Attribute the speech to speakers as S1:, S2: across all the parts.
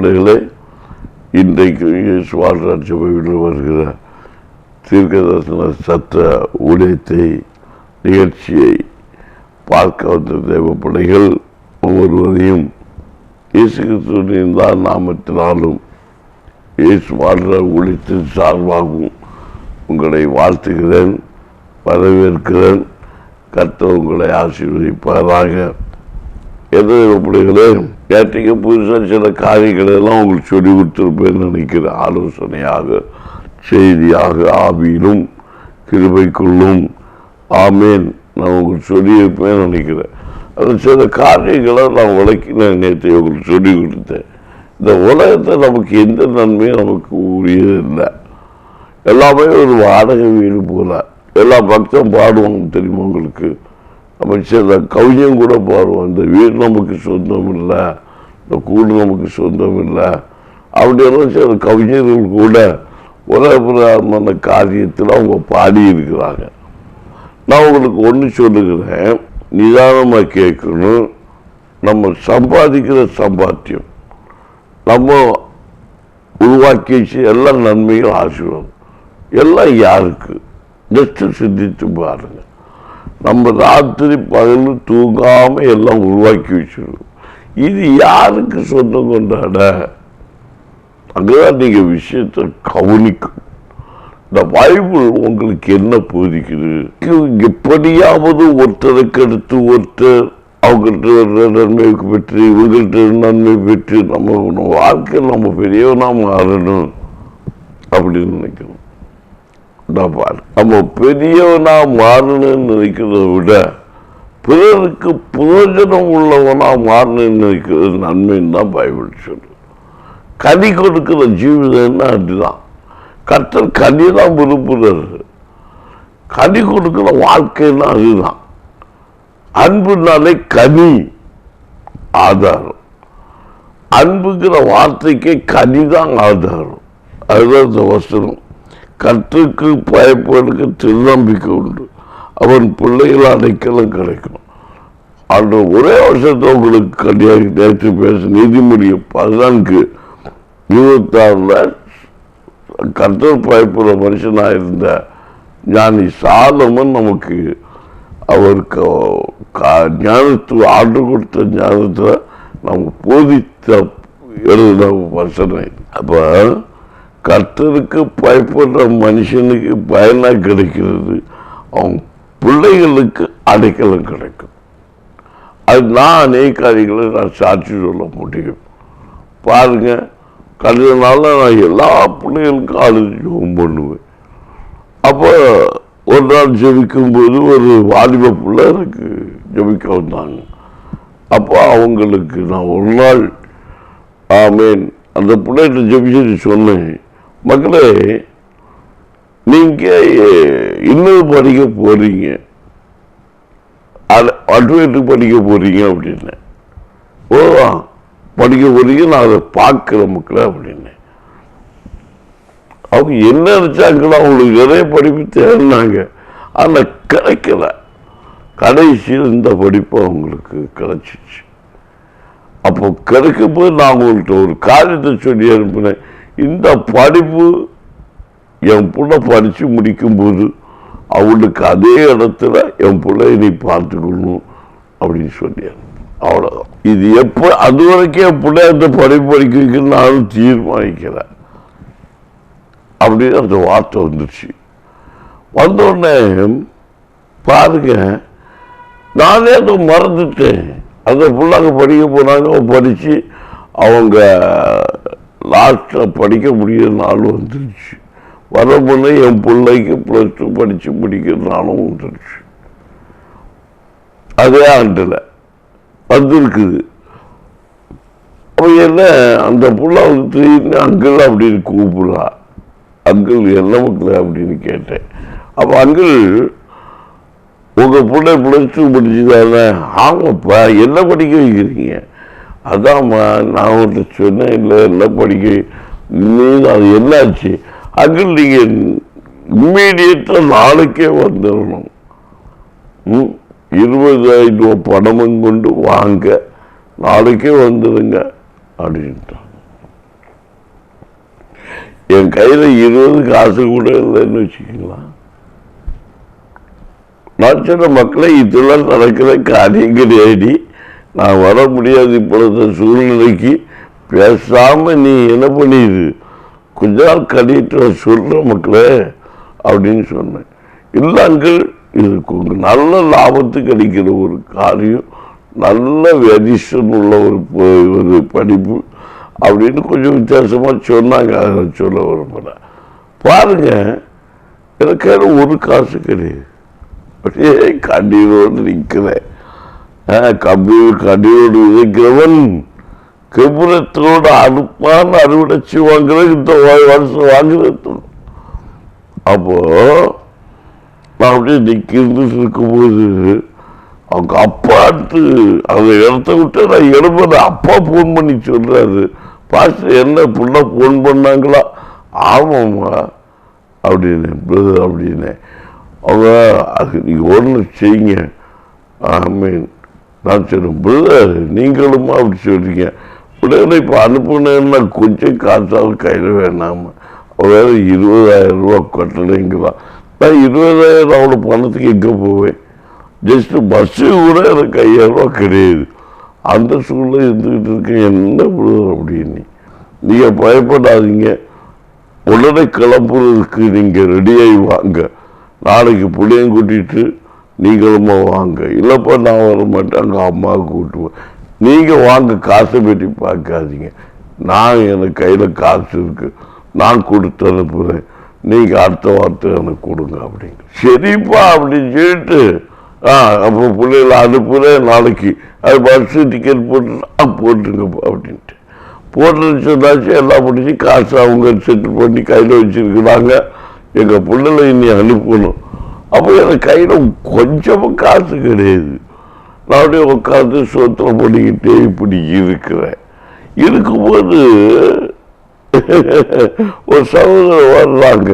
S1: பிள்ளைகளே, இன்றைக்கு இயேசு வாழ்ராஜ்ய பைபிளில் வருகிற தீர்க்கதரிசன சட்ட ஊழியத்தை நிகழ்ச்சியை பார்க்க வந்த தேவ பிள்ளைகள் ஒவ்வொருவரையும் இயேசு கிறிஸ்துவின் தான் நாமத்தினாலும் இயேசு வாழ்ற ஊழியத்தின் சார்பாகவும் உங்களை வாழ்த்துகிறேன், வரவேற்கிறேன். கர்த்தர் உங்களை ஆசீர்வதிப்பாராக. எந்த பிள்ளைகளே, நேற்றைக்கு புதுசாக சில காரியங்களை எல்லாம் உங்களுக்கு சொல்லி கொடுத்துருப்பேன்னு நினைக்கிறேன். ஆலோசனையாக, செய்தியாக, ஆவியிலும் கிருபைக்குள்ளும் ஆமேன் நான் உங்களுக்கு சொல்லியிருப்பேன்னு நினைக்கிறேன். அது சில காரியங்களை நான் விளக்கினேன். நேற்று உங்களுக்கு சொல்லி கொடுத்தேன். இந்த உலகத்தை நமக்கு எந்த நன்மையும் நமக்கு உரியது இல்லை. எல்லாமே ஒரு வாடகை வீடு போல. எல்லா பக்தம் பாடுவாங்க தெரியுமா உங்களுக்கு. நம்ம சில கவிஞம் கூட பாடுவோம், இந்த வீடு நமக்கு சொந்தம் இல்லை, இந்த கூடு நமக்கு சொந்தம் இல்லை அப்படியெல்லாம் சில கவிஞர்கள் கூட உலகப்பிரமான காரியத்தில் அவங்க பாடி இருக்கிறாங்க. நான் உங்களுக்கு ஒன்று சொல்லுகிறேன், நிதானமாக கேட்கணும். நம்ம சம்பாதிக்கிற சம்பாத்தியம் நம்ம உருவாக்கி எல்லாம் நன்மையும் ஆசீர்வாதம் எல்லாம் யாருக்கு? ஜஸ்ட்டு சிந்தித்து பாருங்க. நம்ம ராத்திரி பகல் தூங்காமல் எல்லாம் உருவாக்கி வச்சிருக்கோம். இது யாருக்கு சொந்தம் கொண்டாட? அங்கதான் நீங்கள் விஷயத்தை கவனிக்கணும். இந்த பைபிள் உங்களுக்கு என்ன போதிக்குது? எப்படியாவது ஒருத்தருக்கு எடுத்து ஒருத்தர் அவங்கள்ட்ட நன்மை பெற்று இவங்கள்ட்ட நன்மை பெற்று நம்ம வாழ்க்கையில் நம்ம பெரியவனா மாறணும் அப்படின்னு நினைக்கணும். நம்ம பெரியவனா மாறணும்னு நினைக்கிறத விட பிறருக்கு பிரயோஜனம் உள்ளவனா மாறணும்னு நினைக்கிறது நன்மைன்னு தான் பைபிள் சொல்லு. கனி கொடுக்கிற ஜீவிதம்னா அதுதான். கர்த்தர் கனி தான் விரும்புகிறார். கனி கொடுக்கிற வாழ்க்கைன்னா அதுதான். அன்புனாலே கனி ஆதாரம். அன்புங்கிற வார்த்தைக்கே கனிதான் ஆதாரம். அதுதான் இந்த வசனம். கர்த்தருக்கு பயப்படுக்க திருநம்பிக்கை உண்டு, அவன் பிள்ளைகள் அடைக்கலம் கிடைக்கும். அந்த ஒரே வருஷத்தை உங்களுக்கு கல்யாணி நேற்று பேச நீதிமொழி 14:26 கர்த்தர் பயப்படுற மனுஷனாக இருந்த ஞானி சாலமன் நமக்கு அவருக்கு ஞானத்து ஆர்டர் கொடுத்த ஞானத்தில் நமக்கு போதித்த எழுதின வசனம். அப்போ கர்த்தருக்கு பயப்படுற மனுஷனுக்கு பயனாக கிடைக்கிறது, அவங்க பிள்ளைகளுக்கு அடைக்கலம் கிடைக்கும். அது நான் அநேக காரியங்களை நான் சாட்சி சொல்ல முடியும். பாருங்க, கடந்த நாளில் நான் எல்லா பிள்ளைகளுக்கும் ஆலோசனை பண்ணுவேன். அப்போ ஒரு நாள் ஜெபிக்கும்போது ஒரு வாலிப பிள்ளை எனக்கு ஜெபிக்க வந்தாங்க. அப்போ அவங்களுக்கு நான் ஒரு நாள் ஆமேன் அந்த பிள்ளைகிட்ட ஜெபிச்சு சொன்னேன், மக்களே நீங்கள் இன்னும் படிக்க போகிறீங்க, அட்வொகேட்டுக்கு படிக்க போகிறீங்க அப்படின்னேன். ஓ படிக்க போகிறீங்க, நான் அதை பார்க்குறேன் மக்களே அப்படின்னேன். அவங்க என்ன நினச்சாங்களோ அவங்களுக்கு நிறைய படிப்பு தேடினாங்க, ஆனால் கிடைக்கல. கடைசியில் இந்த படிப்பு அவங்களுக்கு கிடைச்சிச்சு. அப்போ கிடைக்கும்போது நான் அவங்கள்ட்ட ஒரு காரியத்தை சொல்லி அனுப்பினேன், இந்த படிப்பு என் பிள்ளை படித்து முடிக்கும்போது அவளுக்கு அதே இடத்துல என் பிள்ளைய நீ பார்த்துக்கணும் அப்படின்னு சொல்லி அவ்வளோதான். இது எப்போ அது வரைக்கும் என் பிள்ளை அந்த படிப்பு படிக்க வைக்கணும்னு நானும் தீர்மானிக்கிறேன் அப்படின்னு அந்த வார்த்தை வந்துடுச்சு. வந்தோடனே பாருங்க, நானே அதை மறந்துட்டேன். அந்த பிள்ளைங்க படிக்க போனாங்க, படித்து அவங்க லாஸ்ட்டில் படிக்க முடியிற நாள் வந்துடுச்சு. வர பொண்ணு என் பிள்ளைக்கு +2 படித்து முடிக்கிற நாளும் வந்துடுச்சு. அதே ஆண்டில் வந்துருக்குது. அப்போ என்ன அந்த பிள்ளை திடீர்னு அங்கிள் அப்படின்னு கூப்பிடுறா. அங்கிள் என்ன மக்கள் அப்படின்னு கேட்டேன். அப்போ அங்கிள் உங்கள் பிள்ளை +2 படிச்சுதானே? ஆமாப்பா, என்ன படிக்க வைக்கிறீங்க? அதாம்மா நான் உங்கள்கிட்ட சொன்னேன் இல்லை என்ன படிக்க நீ அது என்னாச்சு? அங்கிள் நீங்கள் இம்மீடியட்டாக நாளைக்கே வந்துடணும், 20,000 ரூபா பணமும் கொண்டு வாங்க, நாளைக்கே வந்துடுங்க அப்படின்ட்டான். என் கையில் 20 காசு கூட இல்லைன்னு வச்சுக்கீங்களா. நான் சொன்ன மக்களை இதெல்லாம் நடக்கிற காரியம் கிடையாது, நான் வர முடியாது இப்பொழுது சூழ்நிலைக்கு, பேசாம நீ என்ன பண்ணிடு கொஞ்ச நாள் கழிட்டு சொல்ற மக்களே அப்படின்னு சொன்னேன். இல்லை அங்கிள், இது நல்ல லாபத்து கிடைக்கிற ஒரு காரியம், நல்ல வெரிஷன் உள்ள ஒரு படிப்பு அப்படின்னு கொஞ்சம் வித்தியாசமா சொன்னாங்க. அதை சொல்ல விரும்பல. பாருங்க, எனக்கு ஒரு காசு கிடையாது, அப்படியே கண்ணீரோடு நிற்கிறேன். கண்ணீரோடு விதைக்கிறவன் கெபுரத்தோடு அனுப்பான அறுவடை செய்வாங்கிற இந்த வருஷம் வாங்குறது. அப்போ நான் அப்படியே நிற்கிறது இருக்கும்போது அவங்க அப்பாட்டு அந்த இடத்த விட்டு நான் எழுபது அப்பா போன் பண்ணி சொல்றாரு, பாஸ்டர் என்ன புள்ள போன் பண்ணாங்களா? ஆமாம்மா அப்படின்னு பிரதர் அப்படின்னு. அவங்க அது நீங்கள் ஒன்று செய்யுங்க. ஆமீன். நான் சொன்னேன், பிரதர் நீங்களுமா அப்படி சொல்றீங்க, பிள்ளைகளை இப்போ அனுப்புனேன்னா கொஞ்சம் காசாவது கையில் வேணாமா, வேறு 20,000 ரூபா கட்டலைங்களா? நான் 20,000 அவ்வளோ பணத்துக்கு எங்கே போவேன்? ஜஸ்ட் பஸ்ஸு கூட எனக்கு 5,000 ரூபா கிடையாது. அந்த சூழ்நிலை இருந்துக்கிட்டு இருக்கேன், என்ன பிரதர் அப்படின்னு. நீங்கள் பயப்படாதீங்க, உடனே கிளம்புறதுக்கு நீங்கள் ரெடியாகி வாங்க, நாளைக்கு பிள்ளையும் கூட்டிகிட்டு நீங்களுமா வாங்க. இல்லைப்பா நான் வர மாட்டேன், அங்கே அம்மாவுக்கு கூட்டுவேன். நீங்கள் வாங்க, காசை பற்றி பார்க்காதீங்க, நான் எனக்கு கையில் காசு இருக்கு, நான் கொடுத்து அனுப்புகிறேன், நீங்கள் அடுத்த வார்த்தை எனக்கு கொடுங்க அப்படிங்க. சரிப்பா அப்படின்னு சொல்லிட்டு அப்போ பிள்ளைகளை அனுப்புகிறேன், நாளைக்கு அது பஸ்ஸு டிக்கெட் போட்டுருங்கப்பா அப்படின்ட்டு போட்டுன்னு சொன்னாச்சு. எல்லாம் முடிச்சு காசு அவங்க செட்டில் பண்ணி கையில் வச்சுருக்குறாங்க. எங்கள் பிள்ளைகளை இனி அனுப்பணும். அப்போ எனக்கு கையில் கொஞ்சமும் காசு கிடையாது. நான் அப்படியே உட்காந்து சோத்திரம் பண்ணிக்கிட்டே இப்படி இருக்கிறேன். இருக்கும்போது ஒரு சகோதரர் வர்றாங்க,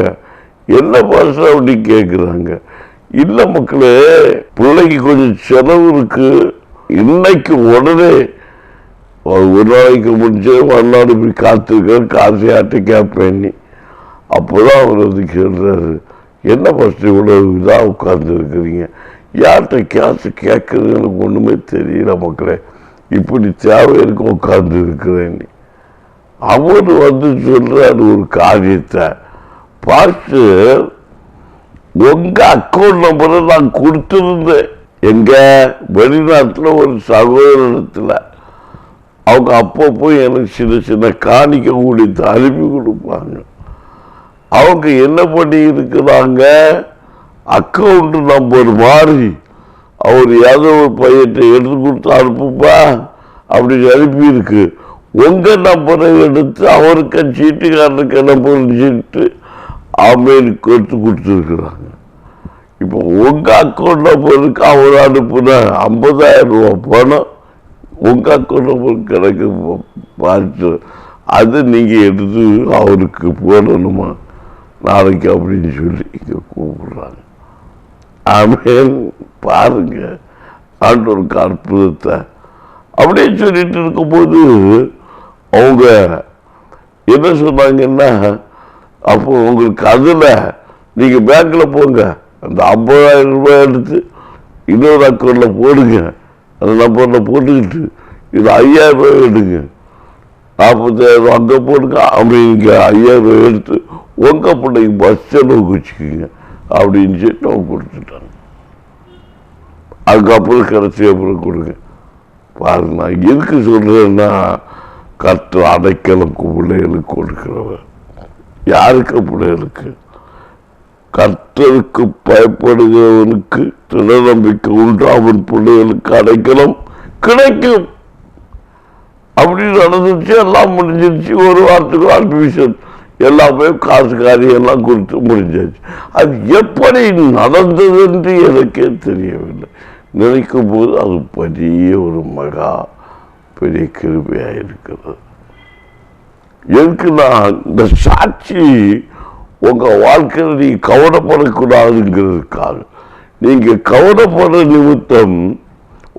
S1: என்ன பாச அப்படின்னு கேட்குறாங்க. இல்லை மக்களே, பிள்ளைக்கு கொஞ்சம் செலவு இருக்கு, இன்னைக்கு உடனே ஒரு நாளைக்கு முடிச்சு மறுநாள் இப்படி காத்திருக்கிறேன், காசு யார்கிட்ட கேட்பேன். அப்போதான் அவர் வந்து கேட்குறாரு, என்ன ஃபஸ்ட்டு இவ்வளோ இதாக உட்கார்ந்து இருக்கிறீங்க, யார்கிட்ட காசு கேட்குறது எனக்கு ஒன்றுமே தெரியல மக்களே, இப்படி தேவைக்கு உட்கார்ந்து இருக்கிறேன். அவர் வந்து சொல்றாரு ஒரு காரியத்தை, பாஸ்டர் உங்க அக்கௌண்ட் நம்பரை நான் கொடுத்துருந்தேன் எங்க வெளிநாட்டில் ஒரு சகோதரத்தில், அவங்க அப்பப்போ எனக்கு சின்ன சின்ன காணிக்க கூடியத்தை அனுப்பி கொடுப்பாங்க. அவங்க என்ன பண்ணி இருக்கிறாங்க, அக்கௌண்ட் நம்பர் மாறி அவர் ஏதோ ஒரு பையத்தை எடுத்து கொடுத்து அனுப்புப்பா அப்படின்னு அனுப்பியிருக்கு. உங்க நம்பரை எடுத்து அவருக்கு சீட்டுக்காரனுக்கு நம்பர் சீட்டு அமெரிக்கு எடுத்து கொடுத்துருக்குறாங்க. இப்போ உங்க அக்கௌண்ட் நம்பருக்கு அவர் அனுப்புன 50,000 ரூபா பணம் உங்க அக்கௌண்ட் நம்பருக்கு கணக்கு பார்த்து அது நீங்க எடுத்து அவருக்கு போடணுமா நாளைக்கு அப்படின்னு சொல்லி இங்க கூப்பிடுறாங்க. ஆமேன். பாருங்க ஆண்டவருக்கு அற்புதத்தை. அப்படியே சொல்லிட்டு இருக்கும்போது அவங்க என்ன சொன்னாங்கன்னா, அப்போ உங்களுக்கு அதில் நீங்கள் பேங்க்கில் போங்க, அந்த 50,000 ரூபாய் எடுத்து இன்னொரு அக்கௌண்ட்டில் போடுங்க, அந்த நம்பரில் போட்டுக்கிட்டு இது 5,000 ரூபாய் எடுங்க, 40,000 அங்கே போடுங்க, அப்படிங்க 5,000 ரூபாய் எடுத்து உங்கள் பிள்ளைக்கு பஸ் செலவுக்கு வச்சுக்கோங்க அப்படின்னு சொல்லிட்டு அவங்க கொடுத்துட்டாங்க. அதுக்கப்புறம் கடைசி அப்புறம் கொடுங்க. பாருங்க, நான் எதுக்கு சொல்றேன்னா, கற்று அடைக்கலுக்கு பிள்ளைகளுக்கு கொடுக்கிறவர். யாருக்கு பிள்ளைகளுக்கு? கர்த்தருக்கு பயப்படுகிறவனுக்கு திட நம்பிக்கை உண்டு, அவன் பிள்ளைகளுக்கு அடைக்கலம் கிடைக்கும். அப்படி நடந்துச்சு, எல்லாம் முடிஞ்சிருச்சு. ஒரு வாரத்துக்கு அட்மிஷன் எல்லாமே காசு காரியம் எல்லாம் கொடுத்து முடிஞ்சாச்சு. அது எப்படி நடந்தது என்று எனக்கே தெரியவில்லை. நினைக்கும் போது அது பெரிய ஒரு மகா பெரிய கிருபையாக இருக்கிறது. எதுக்குன்னா, இந்த சாட்சி உங்க வாழ்க்கையில் நீ கவலைப்படக்கூடாதுங்கிறதுக்காக. நீங்க கவலைப்படுற நிமித்தம்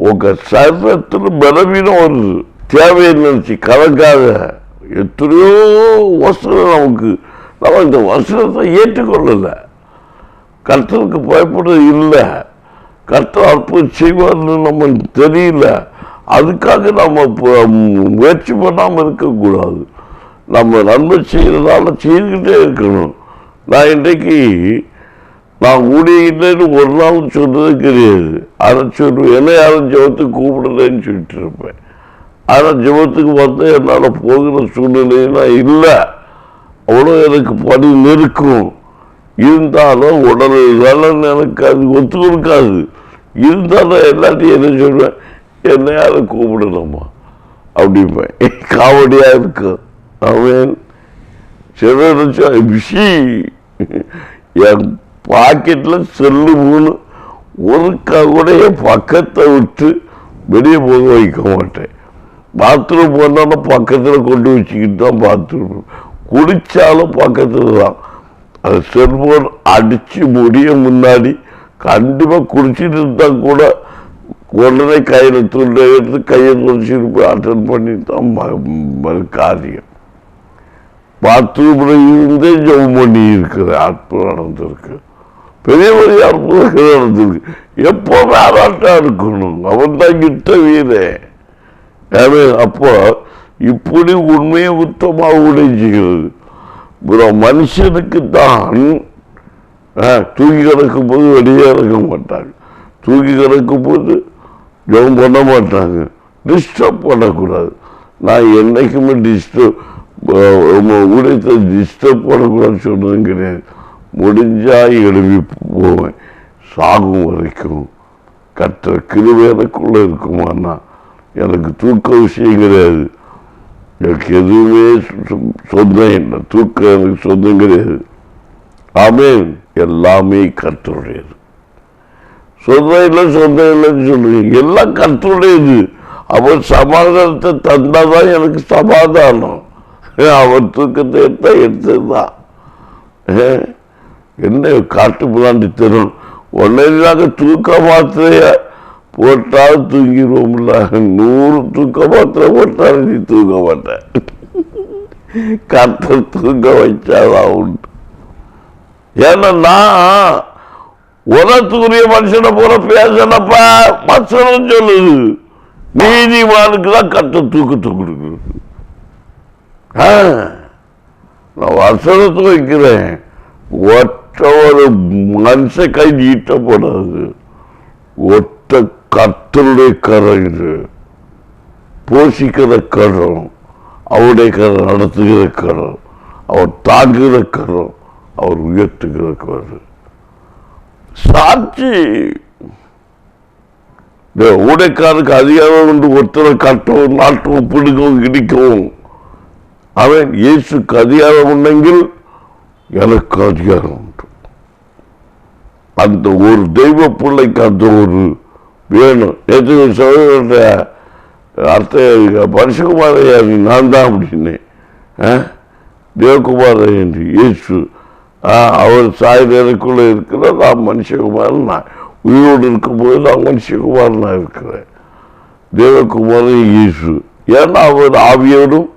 S1: உங்க சரீரத்தில் பலவீனம் வருது. தேவையை நினைச்சு கலங்காத. எத்தனையோ வசனம் நமக்கு நம்ம இந்த வசனத்தை ஏற்றுக்கொள்ளலை. கர்த்தருக்கு பயப்படுறது இல்லை, கர்த்தர் அற்புதம் செய்வார்னு நம்ம தெரியல. அதுக்காக நம்ம முயற்சி பண்ணாமல் இருக்கக்கூடாது. நம்ம நன்மை செய்கிறதால செய்துக்கிட்டே இருக்கணும். நான் இன்றைக்கு நான் ஊழியில்லைன்னு ஒரு நாள் சொன்னது கிடையாது. அதை சொல்லுவேன், என்ன யாரும் ஜெபத்துக்கு கூப்பிடலன்னு சொல்லிட்டு இருப்பேன். ஆனால் ஜெபத்துக்கு வந்து என்னால் போகிற சூழ்நிலையெல்லாம் இல்லை. அவ்வளோ எனக்கு பணி நெருக்கும். இருந்தாலும் உடல் நலன் எனக்கு அது ஒத்து கொடுக்காது. இருந்தாலும் எல்லாத்தையும் என்ன சொல்வேன், என்ன யாரும் கூப்பிடலாமா அப்படிப்பேன். காமெடியாக இருக்கும். அவன் சில விஷி என் பாக்கெட்டில் செல்லு மூணு ஒரு கூட பக்கத்தை விட்டு வெளியே போக வைக்க மாட்டேன். பாத்ரூம் போனாலும் பக்கத்தில் கொண்டு வச்சுக்கிட்டு தான் பாத்ரூம். குடித்தாலும் பக்கத்தில் தான். அது செல்போன் அடித்து முடிய முன்னாடி கண்டிப்பாக குடிச்சிட்டு இருந்தால் கூட உடனே கையில் துண்டை எடுத்து கையை துடிச்சிட்டு போய் அட்டன் பண்ணி தான் காரியம். பாத்ரூமில் இருந்தே ஜெபம் பண்ணி இருக்கிற அற்புதம் நடந்திருக்கு. பெரிய பெரிய அற்புதங்கள் நடந்திருக்கு. எப்போ வேறாட்டா இருக்கணும், அவன் தான் கிட்ட வீரே. அப்போ இப்படி உண்மையை உத்தமாக உடைஞ்சுகிறது. மனுஷனுக்கு தான் தூக்கி கிடக்கும் போது வெளியே இறக்க மாட்டாங்க, தூக்கி கிடக்கும் போது ஜெபம் பண்ண மாட்டாங்க. டிஸ்டர்ப் பண்ணக்கூடாது. நான் என்னைக்குமே ஊழியத்தை டிஸ்டர்ப் பண்ணக்கூடாதுன்னு சொன்னதும் கிடையாது. முடிஞ்சா எழுப்பி போவேன் சாகும் வரைக்கும். கற்ற கிருபை எனக்குள்ளே இருக்குமான்னா எனக்கு தூக்க விஷயம் கிடையாது. எனக்கு எதுவுமே சொந்தம் இல்லை, தூக்கம் எனக்கு சொந்தம் கிடையாது. ஆமென். எல்லாமே கர்த்தருடையது. சொந்தம் இல்லை சொந்தம் இல்லைன்னு சொல்லுங்க, எல்லாம் கர்த்தருடையது. அவர் சமாதானத்தை தந்தாதான் எனக்கு சமாதானம். அவர் தூக்கத்தை எடுத்ததுதான். என்ன காட்டு பிளாண்டி தரும் ஒன்னாக தூக்க மாத்திரைய போட்டால் தூங்கிடுவோம்ல. 100 தூக்க மாத்திரை போட்டாலும் நீ தூக்க மாட்டேன். கர்த்தர் தூங்க வைச்சாதான் உண்டு. ஏன்னா நான் உலகத்துக்குரிய மனுஷனை போல பேசலப்பா. மனுஷனும் சொல்லுது நீதிமானுக்கு தான் கர்த்தர் தூக்கத்தை கொடுக்குறது. நான் வசனத்தை வைக்கிறேன். ஒற்ற ஒரு மனுஷ கை நீட்டப்படாது. ஒற்ற கர்த்தருடைய கரம் இது. போஷிக்கிற கரம், அவருடைய கரம், நடத்துகிற கரம், அவர் தாங்குகிற கரம், அவர் உயர்த்துகிற கரம். சாட்சி ஊடைக்காரருக்கு அதிகாரம் உண்டு. ஒருத்தரை கட்டவும் நாட்டவும் பிடிக்கவும் இடிக்கவும். அவன் இயேசுக்கு அதிகாரம் உண்டெங்கில் எனக்கு அதிகாரம் உண்டு. அந்த ஒரு தெய்வ பிள்ளைக்கு அந்த ஒரு வேணும். சகோதர அர்த்த பரிசுகுமாரையா நான் தான் அப்படின்னு தேவகுமார என்று இயேசு அவர் சாயலுக்குள்ளே இருக்கிற நான் மனுஷகுமாரன். நான் உயிரோடு இருக்கும்போது நான் மனுஷகுமாரன் நான் இருக்கிறேன். தேவகுமாரன் இயேசு. ஏன்னா அவர் ஆவியோடும்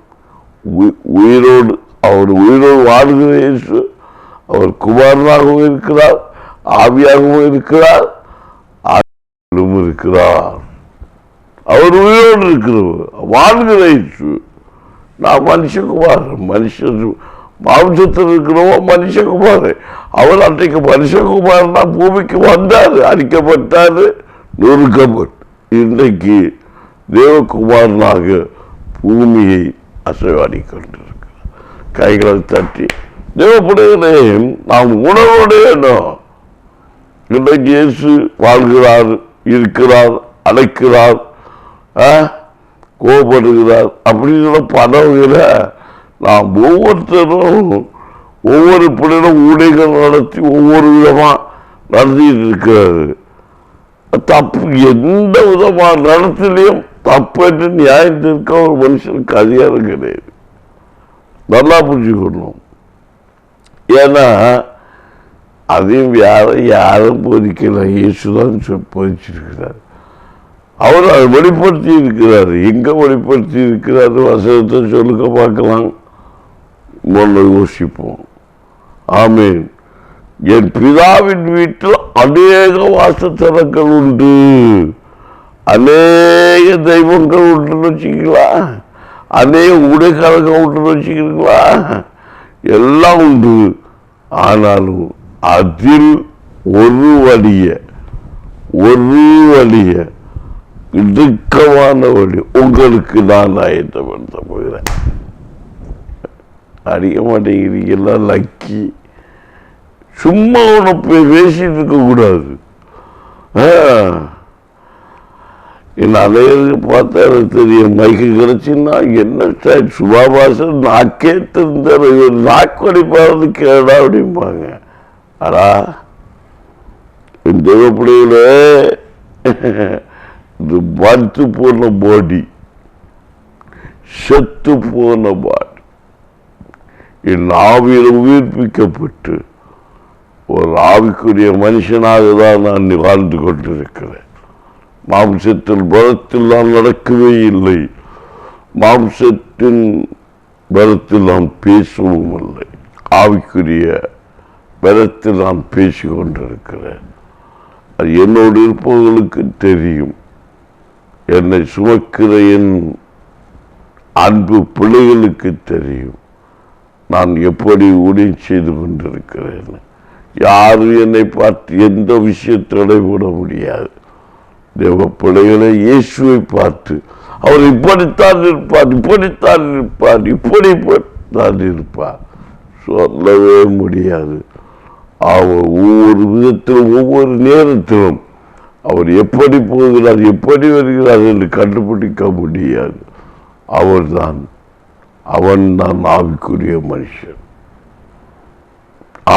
S1: உயிரோடு, அவர் உயிரோடு வாழ்கிற இயேசு. அவர் குமாரனாகவும் இருக்கிறார், ஆவியாகவும் இருக்கிறார், இருக்கிறார். அவர் உயிரோடு இருக்கிறவர், வாழ்கிற இயேசு. நான் மனுஷகுமாரன். மனுஷன் மாம்சத்தில் இருக்கிறவோ மனுஷகுமாரன். அவர் அன்றைக்கு மனுஷகுமாரனா பூமிக்கு வந்தார், அழிக்கப்பட்டார், நொறுக்கப்பட்டு இன்றைக்கு தேவகுமாரனாக பூமியை அசைவாடி கொண்டிருக்கிறார். கைகளை தட்டி தேவப்படுகிறே நாம் உணர்வுடையணும். இன்றைக்கு இயேசு வாழ்கிறார், இருக்கிறார், அழைக்கிறார், கோபப்படுகிறார் அப்படிங்கிற பதவியில நாம் ஒவ்வொருத்தரும் ஒவ்வொரு பிள்ளைகளும் ஊழியர்கள் நடத்தி ஒவ்வொரு விதமா நடத்திட்டு இருக்கிறாரு. தப்பு எந்த விதமான நடத்திலையும் தப்பு என்று நியாயம் தீர்க்க ஒரு மனுஷனுக்கு அதிகாரம் கிடையாது. நல்லா புரிஞ்சுக்கணும். ஏன்னா அதையும் யாரும் போதிக்கல, இயேசுதான் போதிச்சிருக்கிறார். அவர் அதை வெளிப்படுத்தி இருக்கிறார். எங்க வெளிப்படுத்தி இருக்கிறார்? வசனத்தை சொல்லுங்க பார்க்கலாம். முதல்ல யோசிப்போம். ஆமென். என் பிதாவின் வீட்டில் அநேக வாசஸ்தலங்கள் உண்டு, அநேக தெய்வங்கள் உண்டுன்னு வச்சுக்கிறீங்களா, அநேக உடைக்காரர்கள் உண்டுன்னு வச்சுக்கிறீங்களா, எல்லாம் உண்டு. ஆனாலும் அதில் ஒரு வழிய இடுக்கமான வழி உங்களுக்கு நான் ஆயத்தப்படுத்த போகிறேன். அடிக்க மாட்டேங்கிறீங்களா? லக்கி. சும்மா உனக்கு பேசிட்டு இருக்க கூடாது. என் அலையருக்கு பார்த்தா எனக்கு தெரியும். மைக்கு கிடைச்சுன்னா என்ன ஸ்டைல் சுபாபாசன் நாக்கே தெரிந்தார், நாக்கொடி பாடுறது கேடா அப்படிம்பாங்க. அடா என் தேவப்பிள்ளையில இது மறுத்து போன பாடி, செத்து போன பாடி என் ஆவியில் உயிர்ப்பிக்கப்பட்டு ஒரு ஆவிக்குரிய மனுஷனாக தான் நான் வாழ்ந்து கொண்டிருக்கிறேன். மாம்சத்தில் பலத்தில் நான் நடக்கவே இல்லை, மாம்சத்தின் பலத்தில் நான் பேசவும் இல்லை, ஆவிக்குரிய பலத்தில் நான் பேசிக் கொண்டிருக்கிறேன். அது என்னோடு இருப்பவர்களுக்கு தெரியும். என்னை சுமக்கிற என் அன்பு பிள்ளைகளுக்கு தெரியும் நான் எப்படி ஊழியம் செய்து கொண்டிருக்கிறேன். யாரும் என்னை பார்த்து எந்த விஷயத்தோட விட முடியாது. தேவ பிள்ளைகளை இயேசுவை பார்த்து அவர் இப்படித்தான் இருப்பார், இப்படித்தான் இருப்பார், இப்படித்தான் இருப்பார் சொல்லவே முடியாது. அவர் ஒவ்வொரு விதத்திலும் ஒவ்வொரு நேரத்திலும் அவர் எப்படி போகிறார், எப்படி வருகிறார் என்று கண்டுபிடிக்க முடியாது. அவன் தான் ஆவிக்குரிய மனுஷன்.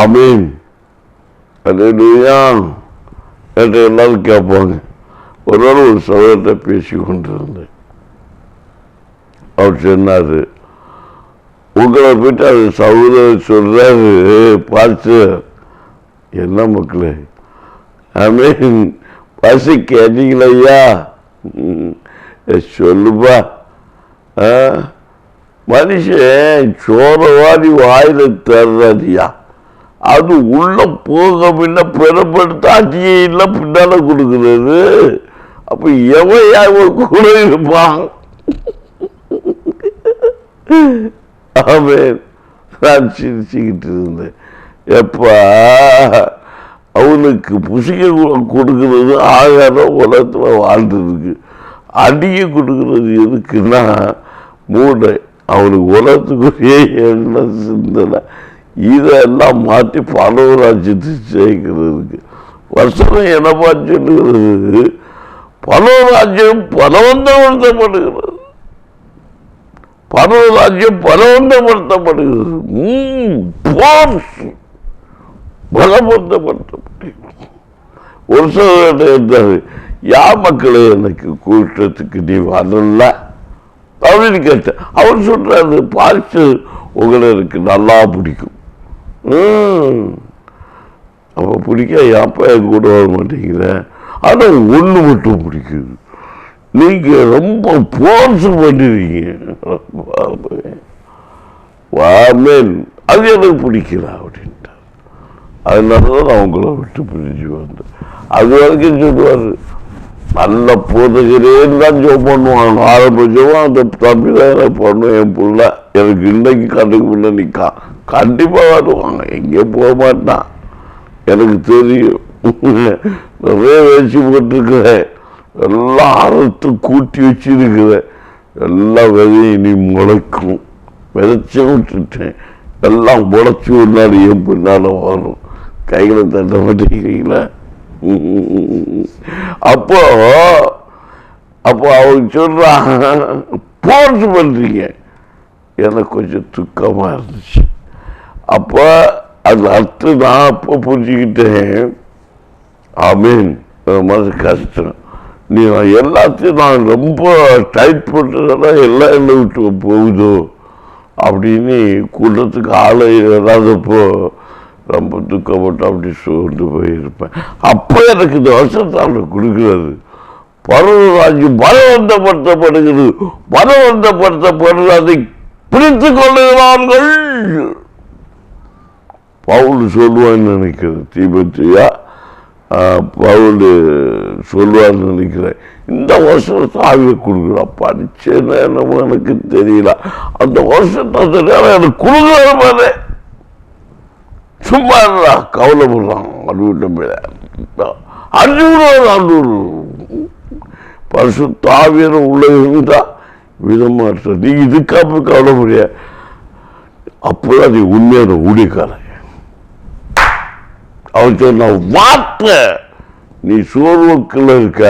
S1: ஆமென். அல்லேலூயா என்று எல்லாரும் கேட்பாங்க. ஒருவர் ஒரு சகோதரத்தை பேசி கொண்டிருந்தேன். அவர் சொன்னாரு, உங்களை போயிட்டு அது சகோதரர் சொல்றாரு, பார்த்து என்ன மக்களே, ஆமென், பசி கேட்டீங்களையா, சொல்லுப்பா. மனுஷன் சோறவாதி வாயில தர்றதியா, அது உள்ள போக முன்ன பெறப்படுத்த அட்டியே இல்லை பின்னால கொடுக்கிறது. அப்ப எவையா கூட இருப்பான். ஆமென். நான் சிரிச்சுக்கிட்டு இருந்தேன். எப்பா அவனுக்கு புசிக்க கொடுக்கறது ஆகாரம் உலகத்துல வாழ்ந்துருக்கு, அடிக்க கொடுக்கறது எதுக்குன்னா மூடை அவனுக்கு உலகத்துக்குரிய எண்ணம் சிந்தனை இதெல்லாம் மாற்றி பரவராஜ்யத்தை சேர்க்கிறதுக்கு. வருஷம் என்னப்பா சொல்லுகிறது, பரவராஜ்யம் பலவந்தப்படுத்தப்படுகிறது, பரவராஜ்யம் பலவந்தப்படுத்தப்படுகிறது, பலப்படுத்தப்படுத்தப்படுகிறது. ஒரு சோதனை இருந்தாரு, யா மக்களே எனக்கு கூட்டத்துக்கு நீ வரல அப்படின்னு கேட்டேன். அவர் சொல்றாரு, பார்த்து உங்களை எனக்கு நல்லா பிடிக்கும். அப்ப பிடிக்க அப்பா என் கூட வர மாட்டேங்கிற, ஆனா ஒண்ணு மட்டும் பிடிக்குது, நீங்க ரொம்ப போர்ஸ் பண்ணிருக்கீங்க, அது எனக்கு பிடிக்கல அப்படின்ட்டு. அதனாலதான் நான் உங்களை விட்டு பிரிஞ்சு வந்தேன். அது வரைக்கும் சொல்லுவாரு, நல்ல போதுகிறேன்னு தான் ஜோம் பண்ணுவாங்க. ஆரம்ப ஜோம் அந்த தம்பி தான் பண்ணுவேன். என் பிள்ளை எனக்கு இன்னைக்கு கண்டுக்கு முன்ன நிற்கா, கண்டிப்பா வருவாங்க, எங்கே போக மாட்டான், எனக்கு தெரியும். நிறைய வச்சு போட்டிருக்கிறேன், எல்லாம் அறுத்து கூட்டி வச்சிருக்கிறேன், எல்லாம் விதையும் நீ முளைக்கும், விதைச்சு விட்டுட்டேன், எல்லாம் முளைச்சி ஒரு நாள் என் பின்னால வரும். கைகளை தட்ட மாட்டேங்கிறீங்களா? அப்போ அவங்க சொல்றாங்க, போர்ஸ் பண்றீங்க. எனக்கு கொஞ்சம் துக்கமா இருந்துச்சு. அப்ப அது அர்த்தம் நான் அப்போ புரிஞ்சுக்கிட்டேன். ஆமீன். மனசு கஷ்டம். நீ எல்லாத்தையும் நான் ரொம்ப டைட் பண்றதுனா எல்லாம் என்ன விட்டு போகுதோ அப்படின்னு கூட்டத்துக்கு ஆளை இல்லாதப்போ ரொம்ப துக்கப்பட்டு அப்படி சொல்லிட்டு போயிருப்பேன். அப்போ எனக்கு இந்த வருஷத்தால் கொடுக்கிறது, பரவராஜ்யம் பலவந்தப்படுத்தப்படுகிறது, பலவந்தப்படுத்தப்படுறது, அதை பிடித்துக் கொள்ளுகிறார்கள். பவுல் சொல்லுவான்னு நினைக்கிறேன், தீபத்தியா பவுல் சொல்லுவான்னு நினைக்கிறேன். இந்த வருஷத்தை ஆவியை கொடுக்குறா, படிச்சேன்னு எனக்கு தெரியல, அந்த வருஷத்தை எனக்கு கொடுக்குற சும்மா கவலைப்படுறான். அஞ்சூறு பரிசுத்த ஆவியர் உள்ள இருந்தா விதமாற்ற நீ இதுக்காக கவலை முடியாது. அப்போதான் நீ உண்மையான ஊழியக்காரன். அவன் சொன்ன வார்த்தை நீ சோர்வுக்குள்ள இருக்க,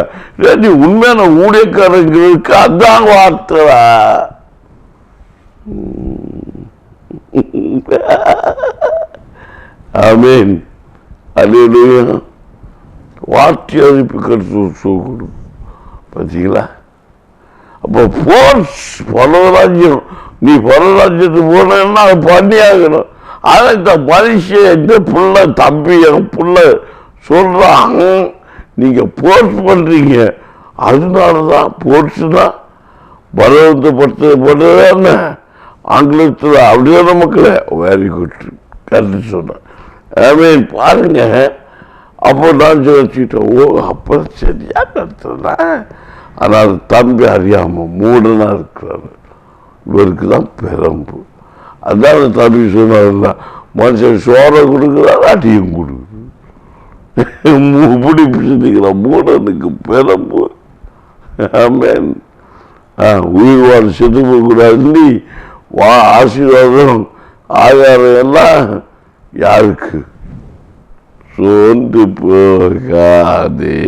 S1: நீ உண்மையான ஊழியக்காரங்களுக்கு அதான் வார்த்தை. ஆமீன். அல்லேலூயா. வார்த்தை அனுப்பி கருத்து பார்த்தீங்களா? அப்போ போர்ஸ் பரவராஜ்யம், நீ பரவராஜ்யத்துக்கு போனா பண்ணி ஆகணும். ஆனால் இந்த மனுஷன் இந்த பிள்ளை தம்பி என் பிள்ளை சொல்றாங்க, நீங்க போர்ஸ் பண்றீங்க. அதனாலதான் போர்ஸ்னா பலவந்த படுத்துறது ஆங்கிலத்தில் அப்படியே மக்களே. வெரி குட், கருத்து சொன்னேன். ஐ பாருங்க. அப்போ நான் சொல்லிட்டேன், ஓ அப்போ சரியா கருத்துறேன். ஆனால் தம்பி அறியாம மூடனா இருக்கிறாரு, இவருக்கு தான் பெரம்பு. அதான் தம்பி சொன்னார்ல, மனுஷன் சோறை கொடுக்குறாரு, அடியும் கொடுக்குது. பிடிப்பிச்சுக்கிற மூடனுக்கு பெரம்பு. ஆமேன். உயிர் வாழ் செத்து போகக்கூடாது. ஆசீர்வாதம் ஆகாரம் எல்லாம் யாருக்கு? சோர்ந்து போகாதே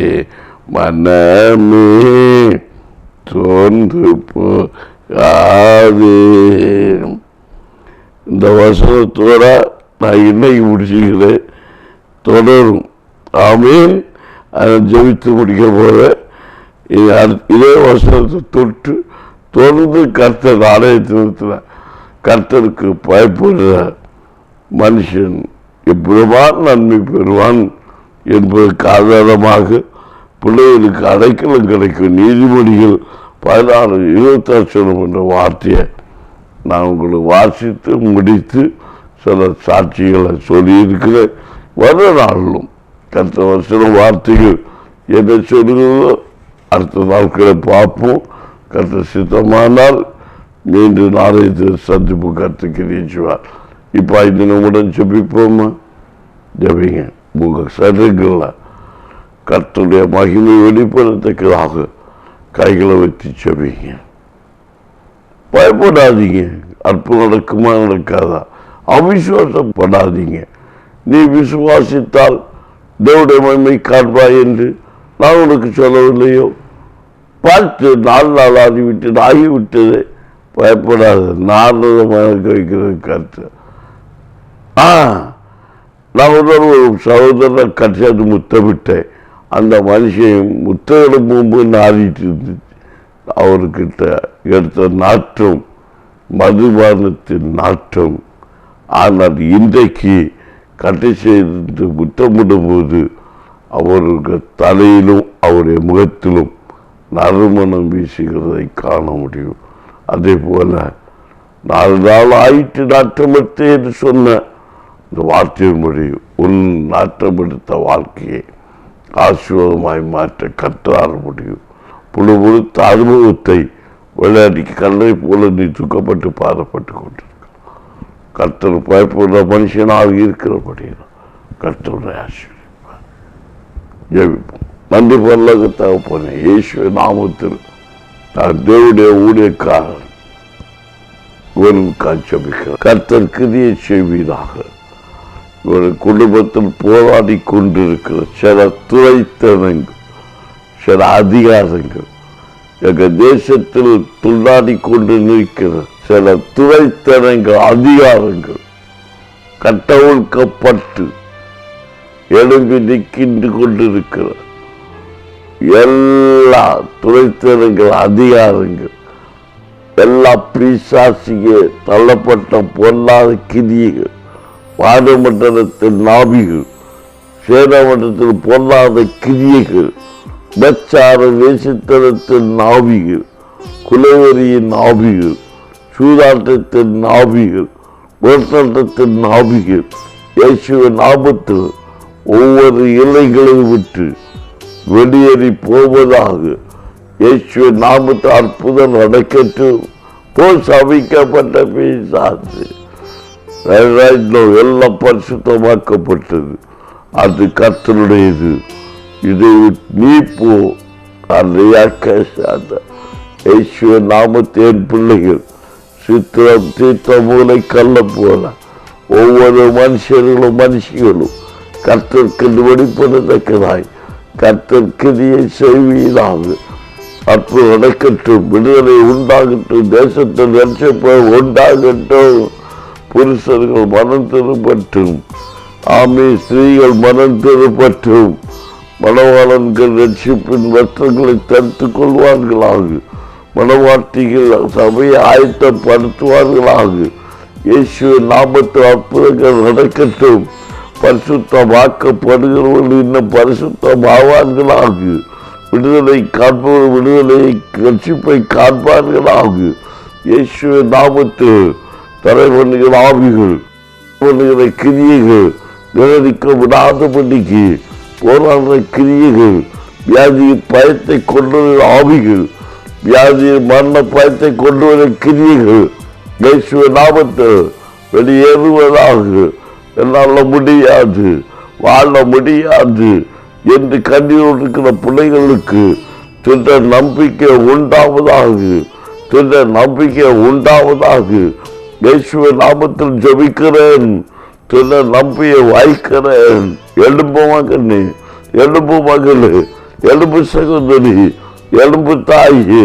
S1: மனமே, சோர்ந்து போகாதே. இந்த வசனத்தோட நான் இன்னைக்கு முடிச்சுக்கிறேன், தொடரும். ஆமீன். அதை ஜெபித்து முடிக்க போகிறேன். இதே வசனத்தை தொட்டு தொடர்ந்து கர்த்தர் ஆலயத்தில் கர்த்தருக்கு பயப்படுற மனுஷன் எப்படிவான் நன்மை பெறுவான் என்பதற்கு ஆதாரமாக பிள்ளைகளுக்கு அடைக்கலம் கிடைக்கும். நீதிமொழிகள் 16:28 என்ற வார்த்தையை நான் உங்களுக்கு வாசித்து முடித்து சில சாட்சிகளை சொல்லியிருக்கிறேன். வர நாளிலும் கர்த்தர் வசன வார்த்தைகள் என்ன சொல்லுகிறதோ அடுத்த நாட்களை பார்ப்போம். கர்த்தர் சித்தமானால் மீண்டும் நாளைய சந்திப்பு கர்த்தருக்கு நீச்சுவார். இப்போ 5 நிமிடம் ஜெபிப்போமா? ஜெபிங்க. உங்கள் சரீரங்கள கர்த்தருடைய மகிமை வெளிப்படுத்தக்கதாக கைகளை வைத்து ஜெபிங்க. பயப்படாதீங்க. அற்புதம் நடக்குமா நடக்காதா? அவிசுவாசப்படாதீங்க. நீ விசுவாசித்தால் தேவனுடைய மகிமை காண்பாய் என்று நான் உனக்கு சொல்லவில்லையோ? பார்த்து 4 நாள் ஆகிவிட்டது. பயப்படாத. 4 வைக்கிறது கருத்து. நான் ஒரு சகோதரனை கட்சியாட்டு முத்தமிட்டேன். அந்த மனுஷன் முத்தமிடும் முன்பு நாடிட்டு இருந்துச்சு. அவர்கிட்ட எடுத்த நாட்டம் மதுபானத்தின் நாட்டம். ஆனால் இன்றைக்கு கட்டை செய்து முத்தமிடும் போது அவருக்கு தலையிலும் அவருடைய முகத்திலும் நறுமணம் வீசுகிறதை காண முடியும். அதே போல 4 நாள் ஆயிட்டு நாட்டமெடுத்து என்று சொன்ன இந்த வார்த்தையின் முடியும். உன் நாட்டமெடுத்த வாழ்க்கையை ஆசீர்வாதமாய் மாற்ற கற்றார முடியும். புழு புழுத்த அனுபவத்தை விளையாடிக்கு கல்லை போல நீ துக்கப்பட்டு பாதப்பட்டு கொண்டிருக்க. கர்த்தர் பயப்படுற மனுஷனாக இருக்கிறபடியா கர்த்தருடைய ஆசீர்வாதம் ஜெபிப்போம். நன்றி பரலோக தகப்பனே, இயேசுவின் நாமத்தில் நான் தேவனுடைய ஊழியக்காரன் ஒரு ஜெபிக்கிறேன். கர்த்தர் கிரியை செய்வீராக. ஒரு குடும்பத்தில் போராடி கொண்டிருக்கிற சில துறைத்தனங்கள், சில அதிகாரங்கள், எங்கள் தேசத்தில் துள்ளாடி கொண்டு நிற்கிற சில துறைத்தனங்கள், அதிகாரங்கள் கட்டவிழ்க்கப்பட்டு எழும்பி நிற்கின்று கொண்டிருக்கிற எல்லா துறைத்தனங்கள், அதிகாரங்கள், எல்லா பிசாசிக தள்ளப்பட்ட பொல்லாத கிரியைகள், வானமண்டலத்தின் நாபிகள், சேனமண்டலத்தில் பொல்லாத கிரியைகள், மச்சார வேசித்தனத்தின் நாவிகள், குலவெறியின் நாவிகள், சூதாட்டத்தின் நாவிகள், மோசட்டத்தின் நாவிகள், இயேசுவின் நாமத்தில் ஒவ்வொரு இலைகளை விட்டு வெளியேறி போவதாக. இயேசுவின் நாமத்தில் அற்புதம் நடக்கட்டும். சபிக்கப்பட்ட பிசாசு எல்லாம் பரிசுத்தமாக்கப்பட்டது. அது கர்த்தருடையது. இதை நீ போ. இயேசுவின் நாமத்தின் பிள்ளைகள் சித்திரம் தீர்த்த மூளை கல்ல போல ஒவ்வொரு மனுஷிகளும் கர்த்தருக்கு வெளிப்படத்தக்கதாய் கர்த்தர்கிரியை செய்வீராக. அற்புதம் நடக்கட்டும். விடுதலை உண்டாகட்டும். தேசத்தில் ரட்சிப்பு உண்டாகட்டும். புருஷர்கள் மனம் திருப்பட்டும். ஆமே, ஸ்திரீகள் மனம் திருப்பட்டும். மணவாளன்கள் ரட்சிப்பின் வஸ்திரங்களை தடுத்துக் கொள்வார்களாக. மணவாட்டிகள் சபையை ஆயத்தப்படுத்துவார்களாக. இயேசுவின் நாமத்தில் அற்புதங்கள் நடக்கட்டும். பரிசுத்தமாக்கப்படுகிறவர்கள் இன்னும் பரிசுத்தம் ஆவார்களாக. விடுதலை காண்பவர் விடுதலையை ரட்சிப்பை காண்பார்களாக. இயேசுவின் நாமத்தில் தலைவன்கள் ஆவிகள் பண்ணுகிற கிரியைகள் நிர்ணயிக்க விடாதபடிக்கு போராடுற கிரியைகள், வியாதியின் பயத்தை கொண்டு வர ஆவிகள், வியாதியின் மரண பயத்தை கொண்டு வர கிரியைகள் இயேசுவின் நாமத்தில் வெளியேறுவதாக. என்னால் முடியாது, வாழ முடியாது என்று கண்ணீரோடு இருக்கிற பிள்ளைகளுக்கு திட்ட நம்பிக்கை உண்டாவதாக. திட்ட நம்பிக்கை உண்டாவதாக. இயேசுவின் நாமத்தில் ஜெபிக்கிறேன். திட்ட நம்பிக்கை வாய்க்கிறேன். எழும்பு மகனே, எழும்பு மகளே, எழும்பு சகோதரி, எழும்பு தாயே,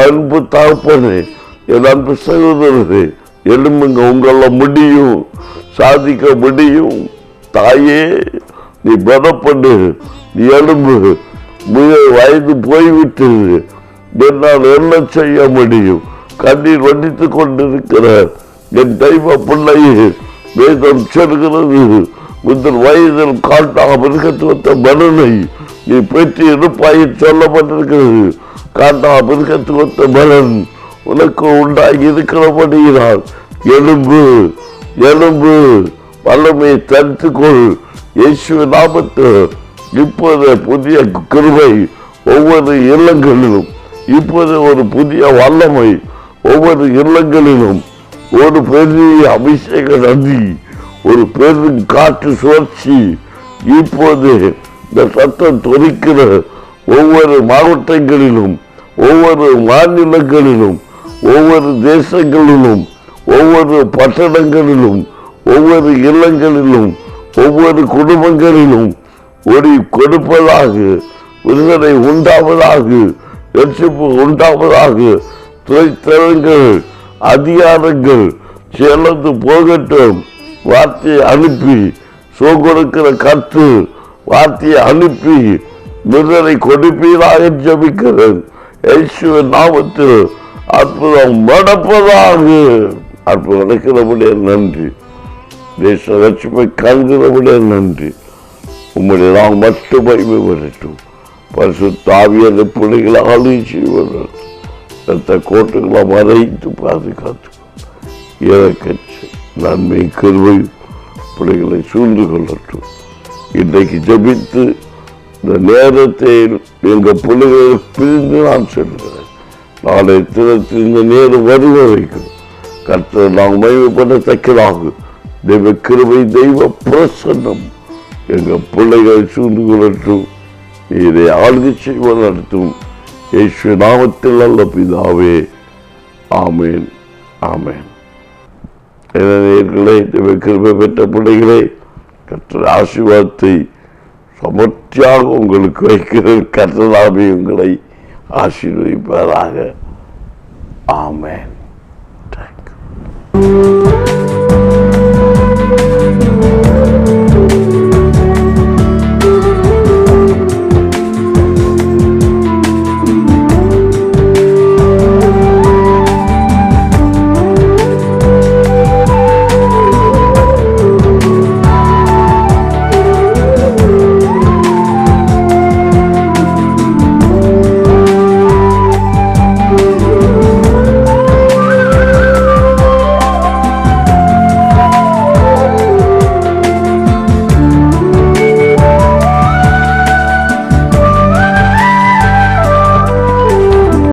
S1: அன்பு தகப்பனே, என் அன்பு சகோதரரே, எழும்புங்க. உங்களால் முடியும், சாதிக்க முடியும். தாயே, நீ பலப்படு, நீ எழும்பு. மிக வயது போய்விட்டது, என்னால் என்ன செய்ய முடியும்? கண்ணீர் வடித்துக் கொண்டிருக்கிற என் தெய்வ பிள்ளையே, வேதம் சொல்கிறது, முதல் வயதில் காட்டா மிருகத்துவத்த பலனை நீ பெற்று இருப்பாயில் சொல்லப்பட்டிருக்கிறது. காட்டா மிருகத்துவத்த பலன் உனக்கு உண்டாகி இருக்கிறபடியினால் எலும்பு எலும்பு வல்லமை தடுத்துக்கொள். இயேசுவின் நாமத்தில் இப்போது புதிய கிருபை ஒவ்வொரு இல்லங்களிலும், இப்போது ஒரு புதிய வல்லமை ஒவ்வொரு இல்லங்களிலும், ஒரு பெரிய அபிஷேக நதி, ஒரு பெரும் காற்று சுழற்சி இப்போது இந்த சத்தம் தொனிக்கிற ஒவ்வொரு மாவட்டங்களிலும், ஒவ்வொரு மாநிலங்களிலும், ஒவ்வொரு தேசங்களிலும், ஒவ்வொரு பட்டணங்களிலும், ஒவ்வொரு இல்லங்களிலும், ஒவ்வொரு குடும்பங்களிலும் ஒளி கொடுப்பதாக. விடுதலை உண்டாவதாக. ரட்சிப்பு உண்டாவதாக. துறைத்தரங்கள் அதிகாரங்கள் சேர்ந்து போகட்டும். வார்த்தையை அனுப்பி கொடுக்கிற கற்று வார்த்தையை அனுப்பி விடுதலை கொடுப்பீராக ஜெபிக்கிறேன். இயேசுவின் நாமத்தில் அற்புதம் நடப்பதாக. அற்புதம் நடக்கிறபடியே நன்றி. தேச ரட்சிப்பை காண்கிறபடியே நன்றி. உம்முடைய நாம் மட்டுமே வரட்டும். பரிசுத்த ஆவியான பிள்ளைகளை ஆலோசி ரத்த கோட்டுகளை மறைத்து பாதுகாத்து இறக்கச்சு நன்மை கருவை பிள்ளைகளை சூழ்ந்து கொள்ளட்டும். இன்றைக்கு ஜெபித்து இந்த நேரத்தை எங்கள் பிள்ளைகளை பிரிந்து நான் சொல்கிறேன். நாளை தினத்தில் இந்த நேரம் வருவ வைக்கும் கர்த்தர் நாங்கள் மகிமைப்படத்தக்கதாக தெய்வ கிருபை, தெய்வ பிரசன்னம் எங்கள் பிள்ளைகளை சூழ்ந்து கொள்ளட்டும். இதை ஆளுகை செய்வ நடத்தும். இயேசு நாமத்தில் நல்ல பிதாவே, ஆமேன், ஆமேன். நேயர்களே, தெய்வ கிருபை பெற்ற பிள்ளைகளே, கர்த்தர் ஆசீர்வாதத்தை சமர்த்தியாக உங்களுக்கு வைக்கிற கர்த்தராமே உங்களை ஆசீர்வதிப்பதாக. ஆமேன்.